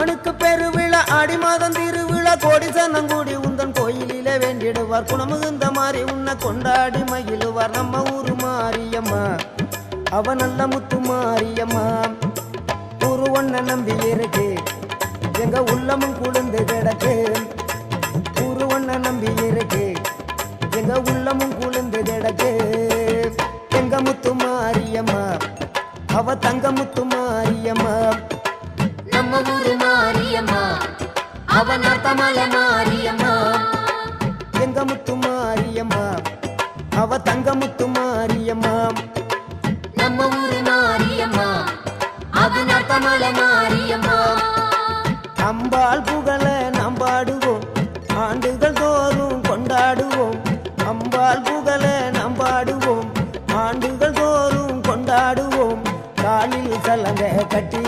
அம்மனுக்கு பெருவிழா ஆடி மாதம் திருவிழா கோடி சன்னங்கூடி உந்தன் கோயிலிலே வேண்டிடுவார் குணமுகுந்த மாறி உன்னை கொண்டாடி மகிழுவார் நம்ம ஊரு மாரியம்மா அவ நல்ல முத்து மாரியம்மா ஊரு ஒன்ன நம்பி இருக்கு எங்க உள்ளமும் குளிர்ந்து கிடக்கு ஊரு ஒன்ன நம்பி இருக்கு எங்க உள்ளமும் குளிர்ந்து கிடக்கு எங்க முத்து மாரியம்மா அவ தங்க முத்து மாரியம்மா நம்ம ஊரு மாரியம்மா அவ நாத்தமல மாரியம்மா எங்க முத்து மாரியம்மா அவ தங்க முத்து மாரியம்மா நம்ம ஊரு மாரியம்மா அவ நாத்தமல மாரியம்மா அம்பாள் புகழ நாம் பாடுவோம் ஆண்டுகள் தோறும் கொண்டாடுவோம் அம்பாள் புகழ நாம் பாடுவோம் ஆண்டுகள் தோறும் கொண்டாடுவோம் காலில் சலங்க கட்டி